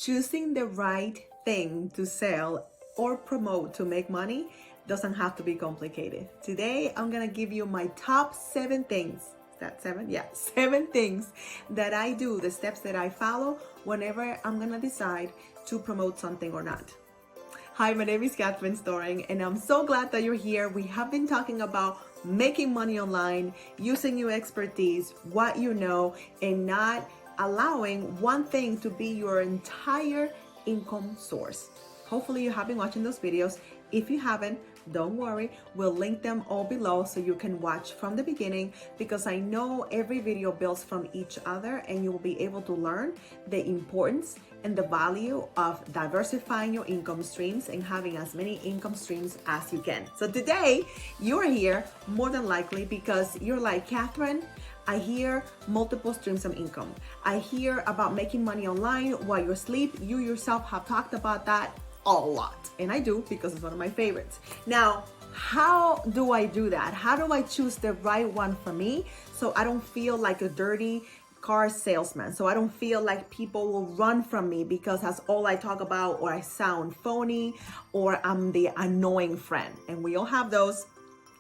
choosing the right thing to sell or promote to make money doesn't have to be complicated. Today, I'm gonna give you my top 7 things. Is that 7? Yeah, 7 things that I do, the steps that I follow whenever I'm gonna decide to promote something or not. Hi, my name is Catherine Storing, and I'm so glad that you're here. We have been talking about making money online, using your expertise, what you know, and not allowing one thing to be your entire income source. Hopefully you have been watching those videos. If you haven't, don't worry, we'll link them all below so you can watch from the beginning, because I know every video builds from each other and you will be able to learn the importance and the value of diversifying your income streams and having as many income streams as you can. So today you're here more than likely because you're like, Catherine, I hear multiple streams of income. I hear about making money online while you sleep. You yourself have talked about that a lot, and I do because it's one of my favorites. Now, how do I do that? How do I choose the right one for me so I don't feel like a dirty car salesman, so I don't feel like people will run from me because that's all I talk about, or I sound phony, or I'm the annoying friend? And we all have those.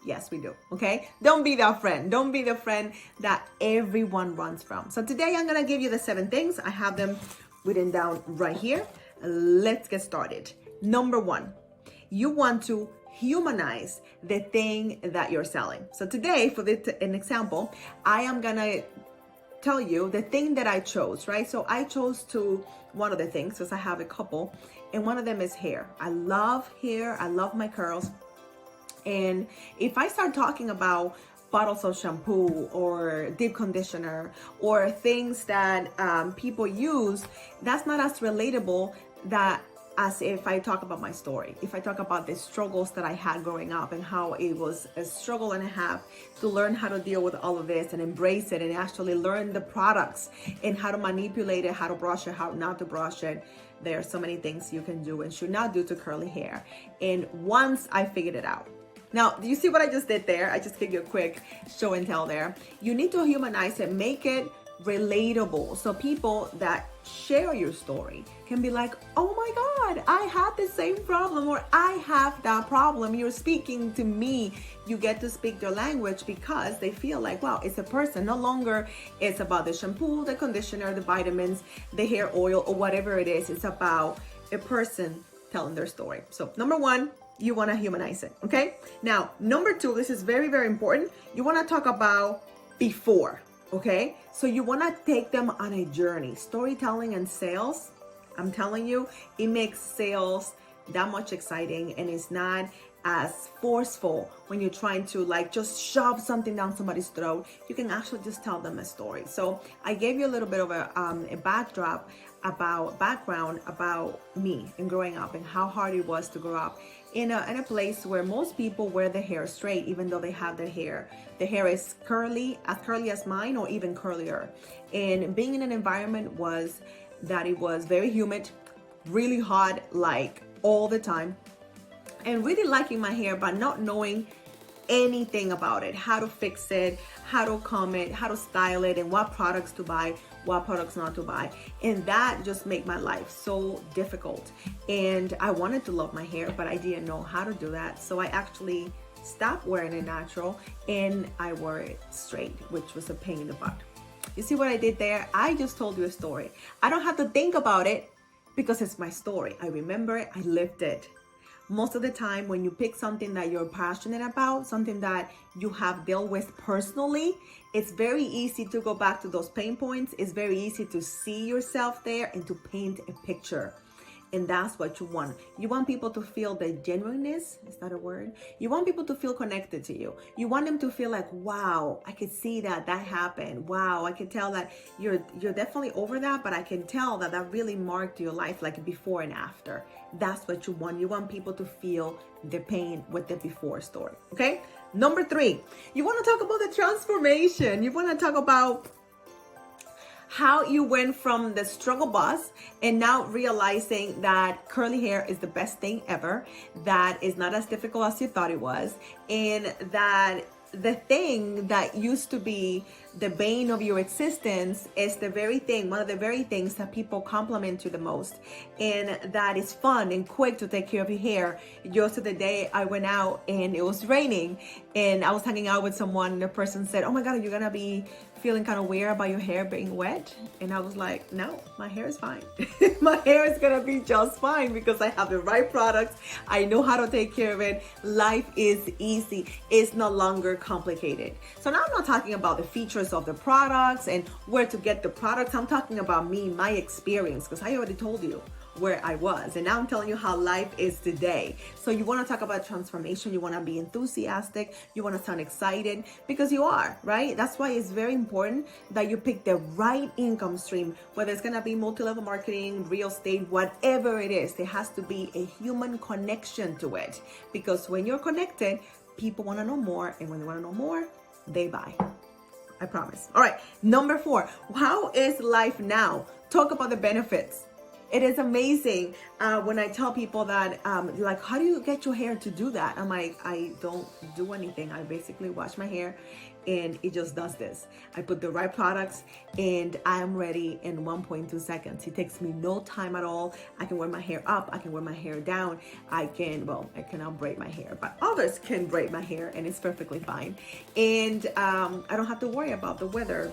Yes, we do. Okay, don't be that friend. Don't be the friend that everyone runs from. So today I'm gonna give you the 7 things. I have them written down right here. Let's get started. Number 1, you want to humanize the thing that you're selling. So today, for an example, I am gonna tell you the thing that I chose, right? So I chose one of the things, because I have a couple, and one of them is hair. I love hair. I love my curls. And if I start talking about bottles of shampoo or deep conditioner or things that people use, that's not as relatable as if I talk about my story. If I talk about the struggles that I had growing up and how it was a struggle and a half to learn how to deal with all of this and embrace it and actually learn the products and how to manipulate it, how to brush it, how not to brush it. There are so many things you can do and should not do to curly hair. And once I figured it out, now, do you see what I just did there? I just gave you a quick show and tell there. You need to humanize it, make it relatable, so people that share your story can be like, oh my God, I had the same problem, or I have that problem. You're speaking to me. You get to speak their language because they feel like, wow, it's a person. No longer it's about the shampoo, the conditioner, the vitamins, the hair oil, or whatever it is. It's about a person telling their story. So number 1, you want to humanize it. Okay. Now, number 2, this is very, very important. You want to talk about before. Okay. So you want to take them on a journey. Storytelling and sales, I'm telling you, it makes sales that much exciting, and it's not as forceful when you're trying to like just shove something down somebody's throat. You can actually just tell them a story. So I gave you a little bit of a background about me and growing up and how hard it was to grow up in a place where most people wear their hair straight, even though they have their hair. The hair is curly as mine, or even curlier. And being in an environment was that it was very humid, really hot, like all the time, and really liking my hair, but not knowing anything about it, how to fix it, how to comb it, how to style it, and what products to buy, what products not to buy. And that just made my life so difficult. And I wanted to love my hair, but I didn't know how to do that. So I actually stopped wearing it natural and I wore it straight, which was a pain in the butt. You see what I did there? I just told you a story. I don't have to think about it because it's my story. I remember it, I lived it. Most of the time when you pick something that you're passionate about, something that you have dealt with personally, it's very easy to go back to those pain points. It's very easy to see yourself there and to paint a picture. And that's what you want. You want people to feel the genuineness. Is that a word? You want people to feel connected to you. You want them to feel like, wow, I could see that happened. Wow, I can tell that you're definitely over that, but I can tell that really marked your life, like before and after. That's what you want. You want people to feel the pain with the before story. Okay. Number 3, you want to talk about the transformation. You want to talk about how you went from the struggle bus and now realizing that curly hair is the best thing ever, that is not as difficult as you thought it was, and that the thing that used to be the bane of your existence is the very thing, one of the very things that people compliment you the most. And that is fun and quick to take care of your hair. Just the day I went out and it was raining and I was hanging out with someone and the person said, oh my God, are you gonna be feeling kind of weird about your hair being wet? And I was like, no, my hair is fine. My hair is gonna be just fine because I have the right products. I know how to take care of it. Life is easy. It's no longer complicated. So now I'm not talking about the features of the products and where to get the products. I'm talking about me, my experience, because I already told you where I was, and now I'm telling you how life is today. So you want to talk about transformation, you want to be enthusiastic, you want to sound excited, because you are, right? That's why it's very important that you pick the right income stream, whether it's going to be multi-level marketing, real estate, whatever it is. There has to be a human connection to it, because when you're connected, people want to know more, and when they want to know more, they buy. I promise. All right, number 4, how is life now? Talk about the benefits. It is amazing when I tell people that, like, how do you get your hair to do that? I'm like, I don't do anything. I basically wash my hair and it just does this. I put the right products and I'm ready in 1.2 seconds. It takes me no time at all. I can wear my hair up. I can wear my hair down. I cannot braid my hair, but others can braid my hair and it's perfectly fine. And I don't have to worry about the weather.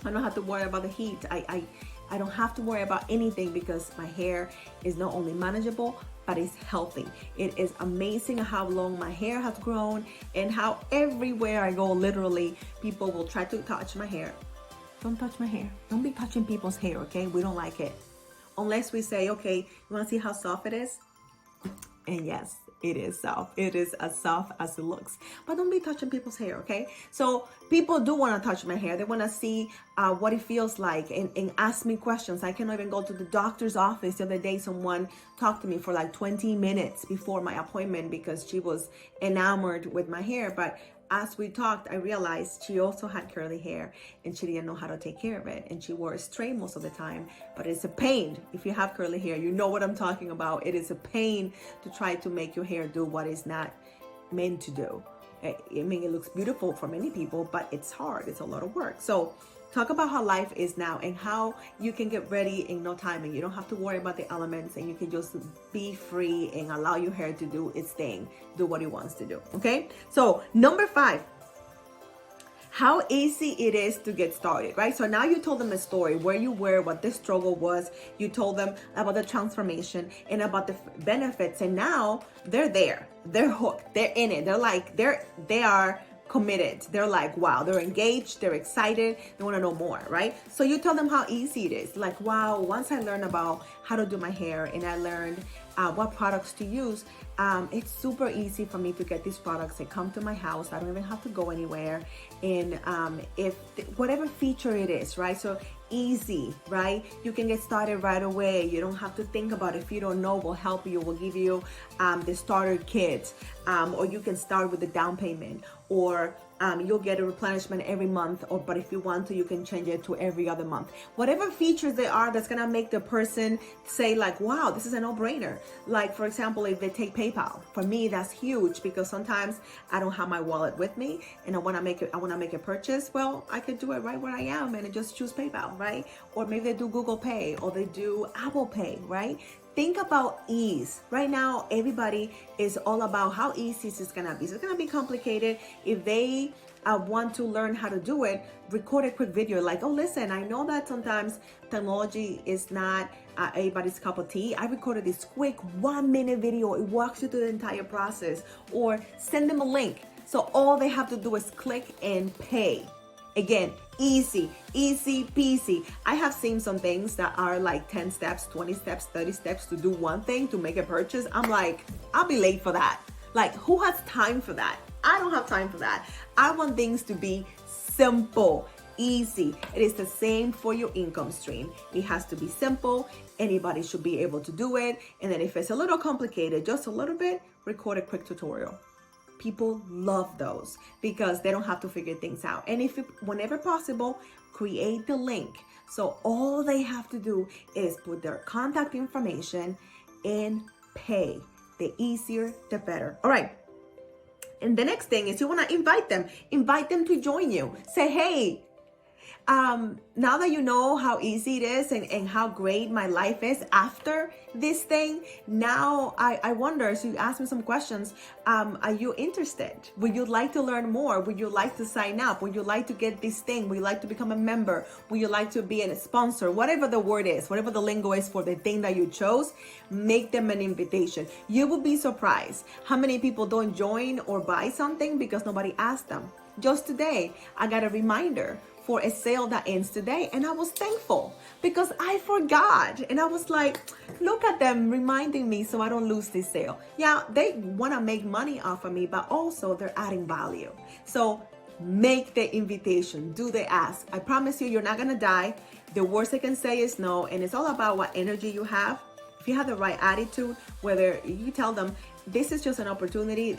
I don't have to worry about the heat. I don't have to worry about anything because my hair is not only manageable, but it's healthy. It is amazing how long my hair has grown and how everywhere I go, literally, people will try to touch my hair. Don't touch my hair. Don't be touching people's hair, okay? We don't like it. Unless we say, okay, you wanna see how soft it is? And yes, it is soft. It is as soft as it looks. But don't be touching people's hair, okay? So people do want to touch my hair. They want to see what it feels like and ask me questions. I cannot even go to the doctor's office. The other day, someone talked to me for like 20 minutes before my appointment because she was enamored with my hair. But as we talked, I realized she also had curly hair and she didn't know how to take care of it. And she wore a straight most of the time, but it's a pain. If you have curly hair, you know what I'm talking about. It is a pain to try to make your hair do what it's not meant to do. I mean, it looks beautiful for many people, but it's hard. It's a lot of work. So talk about how life is now and how you can get ready in no time and you don't have to worry about the elements and you can just be free and allow your hair to do its thing, do what it wants to do. Okay. So number 5, how easy it is to get started, right? So now you told them a story where you were, what the struggle was. You told them about the transformation and about the benefits. And now they're there, they're hooked, they're in it. They're like, they are committed. They're like, wow, they're engaged, they're excited, they want to know more, right? So you tell them how easy it is. Like, wow, once I learned about how to do my hair and I learned what products to use, it's super easy for me to get these products. They come to my house. I don't even have to go anywhere. And whatever feature it is, right? So easy, right? You can get started right away. You don't have to think about it. If you don't know, we'll help you. We'll give you the starter kit, or you can start with the down payment, or you'll get a replenishment every month, but if you want to, you can change it to every other month. Whatever features there are that's gonna make the person say like, wow, this is a no-brainer. Like, for example, if they take PayPal, for me, that's huge because sometimes I don't have my wallet with me and I wanna make a purchase. Well, I could do it right where I am and just choose PayPal, right? Or maybe they do Google Pay or they do Apple Pay, right? Think about ease. Right now, everybody is all about how easy is this gonna be. It's gonna be complicated. If they want to learn how to do it, record a quick video like, oh, listen, I know that sometimes technology is not everybody's cup of tea. I recorded this quick 1-minute video. It walks you through the entire process. Or send them a link. So all they have to do is click and pay. Again, easy peasy. I have seen some things that are like 10 steps, 20 steps, 30 steps to do one thing, to make a purchase. I'm like, I'll be late for that. Like, who has time for that? I don't have time for that. I want things to be simple, easy. It is the same for your income stream. It has to be simple. Anybody should be able to do it. And then if it's a little complicated, just a little bit, record a quick tutorial. People love those because they don't have to figure things out. And whenever possible, create the link. So all they have to do is put their contact information and pay. The easier, the better. All right. And the next thing is you want to invite them to join you. Say, hey, now that you know how easy it is and how great my life is after this thing, now I wonder, so you ask me some questions, are you interested? Would you like to learn more? Would you like to sign up? Would you like to get this thing? Would you like to become a member? Would you like to be a sponsor? Whatever the word is, whatever the lingo is for the thing that you chose, make them an invitation. You will be surprised how many people don't join or buy something because nobody asked them. Just today, I got a reminder for a sale that ends today, and I was thankful because I forgot, and I was like, look at them reminding me so I don't lose this sale. Yeah, they want to make money off of me, but also they're adding value. So make the invitation, do the ask. I promise you, you're not gonna die. The worst I can say is no, and it's all about what energy you have. If you have the right attitude, whether you tell them, this is just an opportunity,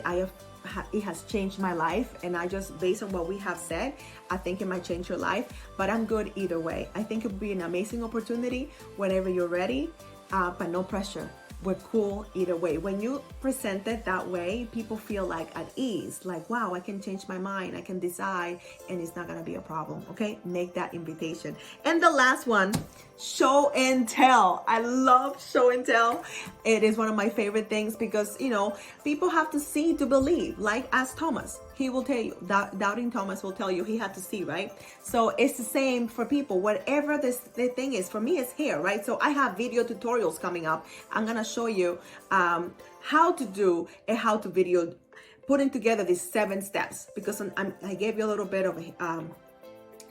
it has changed my life, and I just, based on what we have said, I think it might change your life, but I'm good either way. I think it would be an amazing opportunity whenever you're ready, but no pressure. We're cool either way. When you present it that way, people feel like at ease, like, wow, I can change my mind, I can decide, and it's not gonna be a problem, okay? Make that invitation. And the last one, show and tell. I love show and tell. It is one of my favorite things because, you know, people have to see to believe. Like, ask Thomas. He will tell you, doubting Thomas will tell you he had to see, right? So it's the same for people. Whatever the thing is, for me, it's hair, right? So I have video tutorials coming up. I'm gonna show you how to do and how to video, putting together these 7 steps, because I gave you a little bit of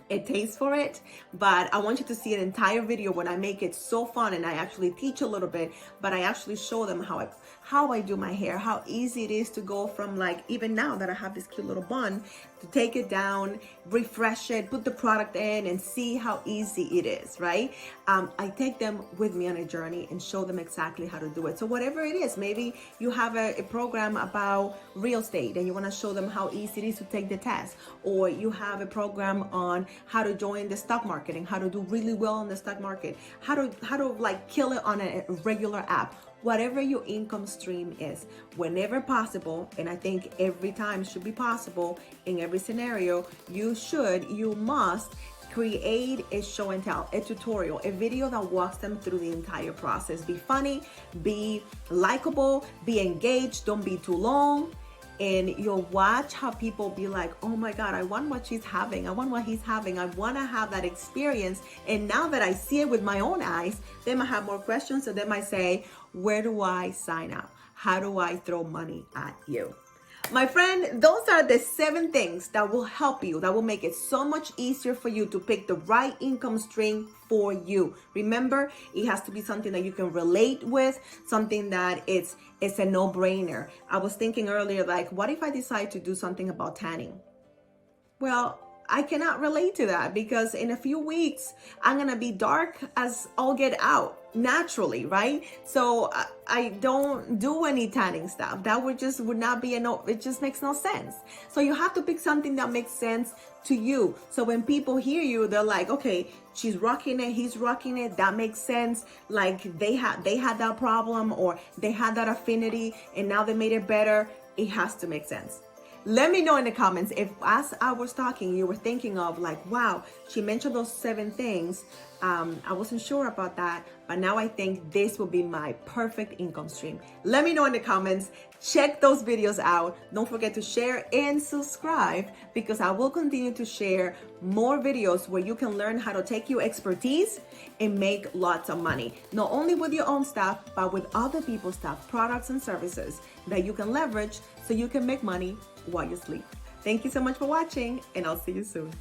a taste for it, but I want you to see an entire video when I make it so fun, and I actually teach a little bit, but I actually show them how I do my hair, how easy it is to go from, like, even now that I have this cute little bun, to take it down, refresh it, put the product in, and see how easy it is, right? I take them with me on a journey and show them exactly how to do it. So whatever it is, maybe you have a program about real estate and you want to show them how easy it is to take the test, or you have a program on how to join the stock market and how to do really well in the stock market, how to like kill it on a regular app. Whatever your income stream is, whenever possible, and I think every time should be possible in every scenario, you must create a show and tell, a tutorial, a video that walks them through the entire process. Be funny, be likable, be engaged, don't be too long. And you'll watch how people be like, oh my God, I want what she's having. I want what he's having. I want to have that experience. And now that I see it with my own eyes, they might have more questions. So they might say, where do I sign up? How do I throw money at you? My friend, those are the 7 things that will help you, that will make it so much easier for you to pick the right income stream for you. Remember, it has to be something that you can relate with, something that it's a no-brainer. I was thinking earlier, like, what if I decide to do something about tanning? Well, I cannot relate to that because in a few weeks, I'm gonna be dark as all get out naturally, right? So I don't do any tanning stuff. That would not be it just makes no sense. So you have to pick something that makes sense to you. So when people hear you, they're like, okay, she's rocking it, he's rocking it, that makes sense. Like they had that problem, or they had that affinity and now they made it better. It has to make sense. Let me know in the comments if, as I was talking, you were thinking of like, wow, she mentioned those 7 things. I wasn't sure about that, but now I think this will be my perfect income stream. Let me know in the comments. Check those videos out. Don't forget to share and subscribe, because I will continue to share more videos where you can learn how to take your expertise and make lots of money. Not only with your own stuff, but with other people's stuff, products and services that you can leverage so you can make money while you sleep. Thank you so much for watching, and I'll see you soon.